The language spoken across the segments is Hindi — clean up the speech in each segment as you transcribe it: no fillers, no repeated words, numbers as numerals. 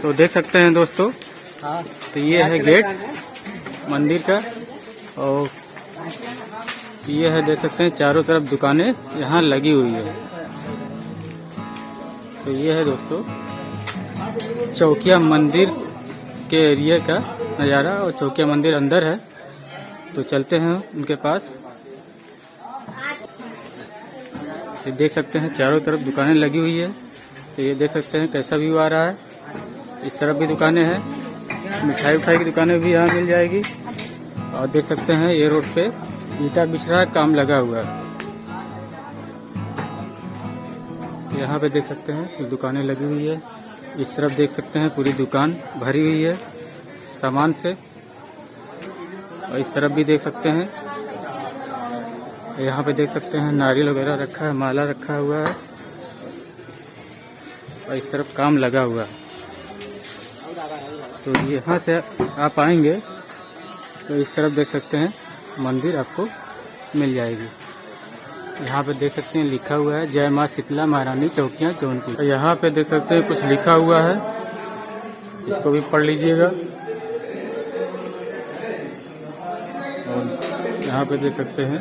तो देख सकते हैं दोस्तों, हाँ तो ये है गेट मंदिर का, और ये है देख सकते हैं चारों तरफ दुकानें यहाँ लगी हुई है। तो ये है दोस्तों चौकिया मंदिर के एरिया का नज़ारा, और चौकिया मंदिर अंदर है। तो चलते हैं उनके पास। ये देख सकते हैं चारों तरफ दुकानें लगी हुई है। तो ये देख सकते हैं कैसा व्यू आ रहा है। इस तरफ भी दुकानें हैं, मिठाई उठाई की दुकानें भी यहाँ मिल जाएगी। और देख सकते हैं ये रोड पे ईटा बिछ रहा है, काम लगा हुआ है। यहाँ पे देख सकते हैं दुकानें लगी हुई है। इस तरफ देख सकते हैं पूरी दुकान भरी हुई है सामान से, और इस तरफ भी देख सकते हैं, यहाँ पे देख सकते हैं नारियल वगैरह रखा है, माला रखा हुआ है, और इस तरफ काम लगा हुआ है। तो यहाँ से आप आएंगे तो इस तरफ देख सकते हैं मंदिर आपको मिल जाएगी। यहाँ पे देख सकते हैं लिखा हुआ है जय माँ शीतला महारानी चौकियाँ जौनपुर। यहाँ पे देख सकते हैं कुछ लिखा हुआ है, इसको भी पढ़ लीजिएगा। और यहाँ पे देख सकते हैं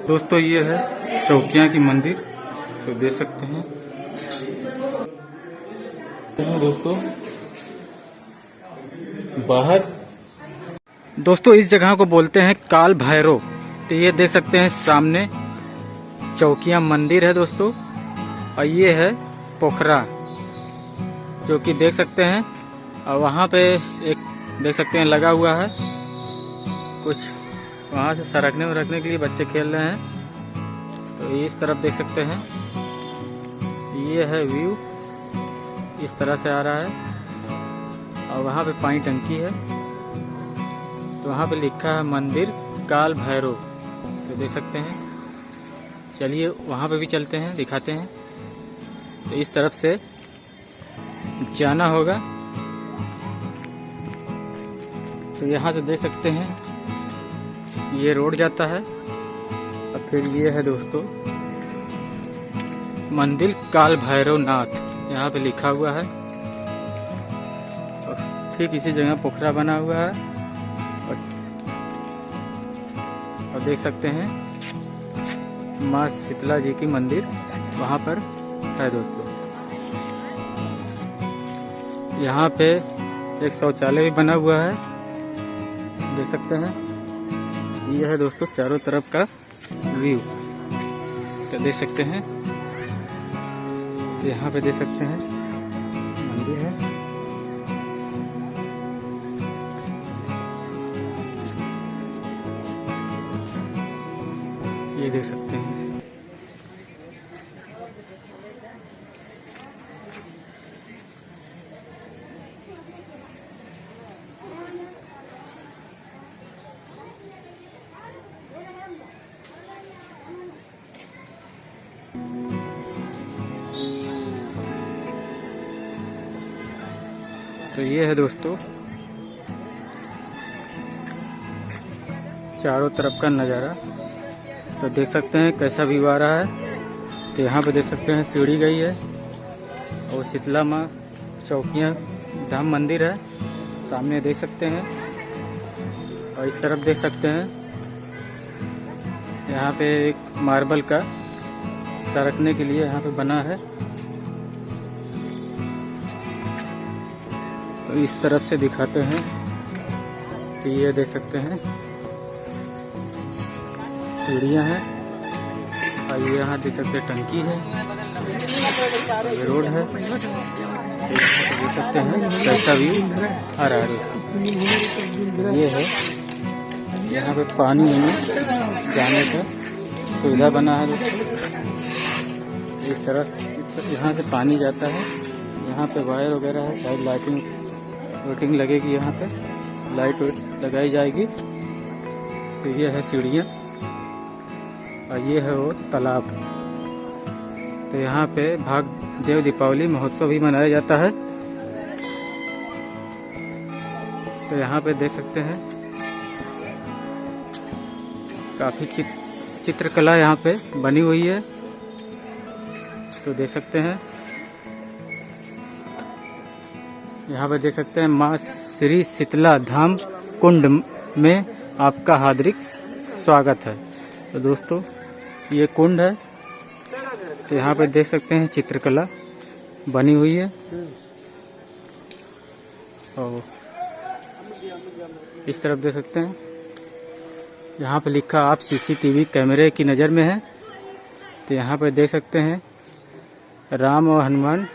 दोस्तों ये है चौकियाँ की मंदिर, तो देख सकते हैं दोस्तों बाहर। दोस्तों इस जगह को बोलते हैं काल भैरव। तो ये देख सकते हैं सामने चौकिया मंदिर है दोस्तों, और ये है पोखरा जो कि देख सकते हैं। और वहाँ पे एक देख सकते हैं लगा हुआ है कुछ, वहाँ से सरकने वरकने के लिए बच्चे खेल रहे हैं। तो इस तरफ देख सकते हैं ये है व्यू, इस तरह से आ रहा है। और वहाँ पे पानी टंकी है, तो वहाँ पे लिखा है मंदिर काल भैरव। तो देख सकते हैं, चलिए वहाँ पे भी चलते हैं, दिखाते हैं। तो इस तरफ से जाना होगा। तो यहाँ से देख सकते हैं ये रोड जाता है, और फिर ये है दोस्तों मंदिर काल भैरव नाथ, यहाँ पे लिखा हुआ है। और ठीक इसी जगह पोखरा बना हुआ है, और देख सकते हैं माँ शीतला जी की मंदिर वहाँ पर है दोस्तों। यहाँ पे एक शौचालय भी बना हुआ है, देख सकते हैं। यह है दोस्तों चारों तरफ का व्यू, तो देख सकते हैं। यहाँ पे देख सकते हैं मंदिर है। ये देख सकते हैं तो ये है दोस्तों चारों तरफ का नज़ारा। तो देख सकते हैं कैसा व्यू आ रहा है। तो यहाँ पे देख सकते हैं सीढ़ी गई है, और शीतला माँ चौकियाँ धाम मंदिर है सामने देख सकते हैं। और इस तरफ देख सकते हैं यहाँ पे एक मार्बल का सरकने के लिए यहाँ पे बना है। तो इस तरफ से दिखाते हैं, तो ये देख सकते हैं सीढ़ियाँ हैं, और ये यहाँ देख सकते हैं टंकी है, ये रोड है। देख सकते हैं कैसा व्यू आ रहा है दोस्तों। ये है यहाँ पे पानी में जाने का सुविधा बना है दोस्तों। इस तरफ यहाँ से पानी जाता है, यहाँ पे वायर वगैरह है, शायद लाइटिंग लगेगी, यहाँ पे लाइट लगाई जाएगी। तो ये है सीढ़ियाँ, और ये है वो तालाब। तो यहाँ पे भाग देव दीपावली महोत्सव भी मनाया जाता है। तो यहाँ पे देख सकते हैं काफी चित्रकला यहाँ पे बनी हुई है, तो देख सकते हैं। यहाँ पे देख सकते हैं माँ श्री शीतला धाम कुंड में आपका हार्दिक स्वागत है। तो दोस्तों ये कुंड है। तो यहाँ पे देख सकते हैं चित्रकला बनी हुई है और इस तरफ देख सकते हैं यहाँ पे लिखा आप सीसीटीवी कैमरे की नज़र में है। तो यहाँ पे देख सकते हैं राम और हनुमान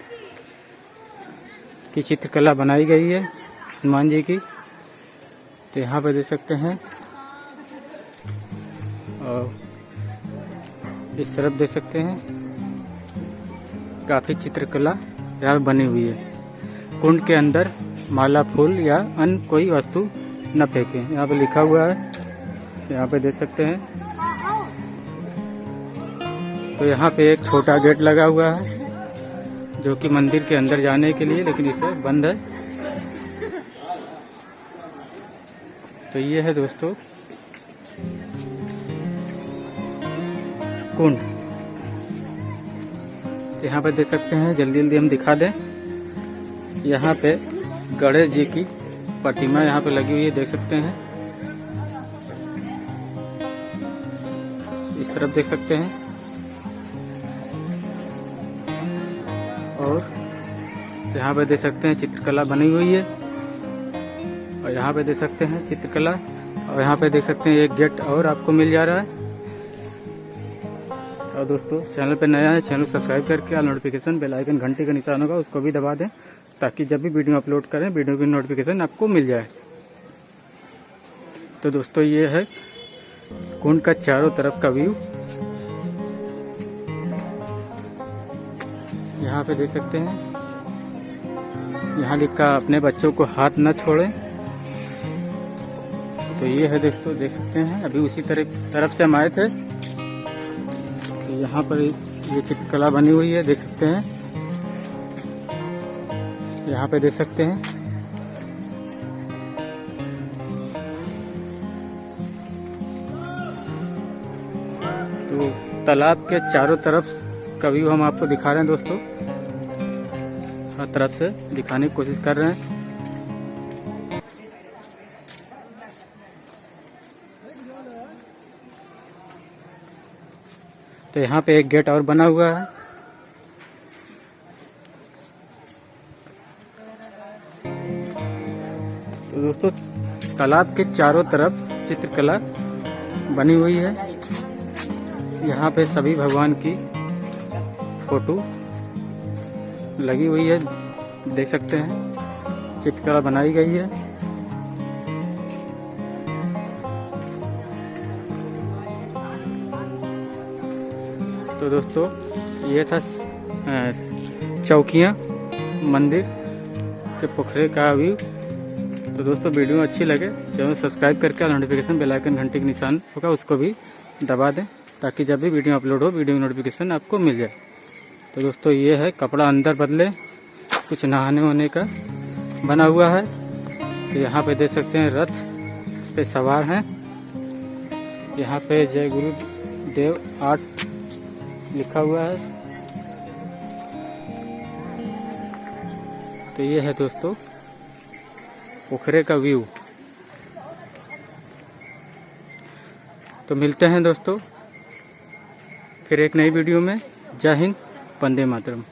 की चित्रकला बनाई गई है, हनुमान जी की। तो यहाँ पे देख सकते हैं और इस तरफ देख सकते हैं काफ़ी चित्रकला यहाँ पे बनी हुई है। कुंड के अंदर माला फूल या अन्य कोई वस्तु न फेंकें, यहाँ पे लिखा हुआ है। यहाँ पे देख सकते हैं। तो यहाँ पे एक छोटा गेट लगा हुआ है जो कि मंदिर के अंदर जाने के लिए, लेकिन इसे बंद है। तो ये है दोस्तों कुंड। यहाँ पे देख सकते हैं, जल्दी जल्दी हम दिखा दें। यहाँ पे गणेश जी की प्रतिमा यहाँ पे लगी हुई है, देख सकते हैं। इस तरफ देख सकते हैं और यहाँ पे देख सकते हैं चित्रकला बनी हुई है और यहाँ पे देख सकते हैं चित्रकला और यहाँ पे देख सकते हैं एक गेट और आपको मिल जा रहा है। और दोस्तों चैनल पे नया है, चैनल सब्सक्राइब करके और नोटिफिकेशन बेल आइकन घंटी का निशान होगा उसको भी दबा दें ताकि जब भी वीडियो अपलोड करें वीडियो की नोटिफिकेशन आपको मिल जाए। तो दोस्तों ये है कुंड का चारों तरफ का व्यू। यहाँ पे देख सकते हैं, यहाँ लिखा अपने बच्चों को हाथ न छोड़ें। तो ये है दोस्तों देख सकते हैं, अभी उसी तरफ से हम आए थे। तो यहाँ पर ये चित्रकला बनी हुई है, देख सकते हैं। यहाँ पे देख सकते हैं तो तालाब के चारों तरफ का व्यू हम आपको दिखा रहे हैं दोस्तों, हर तरफ से दिखाने की कोशिश कर रहे हैं। तो यहाँ पे एक गेट और बना हुआ है। तो दोस्तों तालाब के चारों तरफ चित्रकला बनी हुई है। यहाँ पे सभी भगवान की फोटो लगी हुई है, देख सकते हैं चित्रकला बनाई गई है। तो दोस्तों ये था चौकियाँ मंदिर के पोखरे का व्यू। तो दोस्तों वीडियो अच्छी लगे चैनल सब्सक्राइब करके और नोटिफिकेशन बेल आइकन घंटी के निशान होगा उसको भी दबा दें ताकि जब भी वीडियो अपलोड हो वीडियो की नोटिफिकेशन आपको मिल जाए। तो दोस्तों ये है कपड़ा अंदर बदले, कुछ नहाने होने का बना हुआ है। तो यहाँ पे देख सकते हैं रथ पे सवार हैं। यहाँ पे जय गुरुदेव आर्ट लिखा हुआ है। तो ये है दोस्तों पोखरे का व्यू। तो मिलते हैं दोस्तों फिर एक नई वीडियो में। जय हिंद, वंदे मातरम।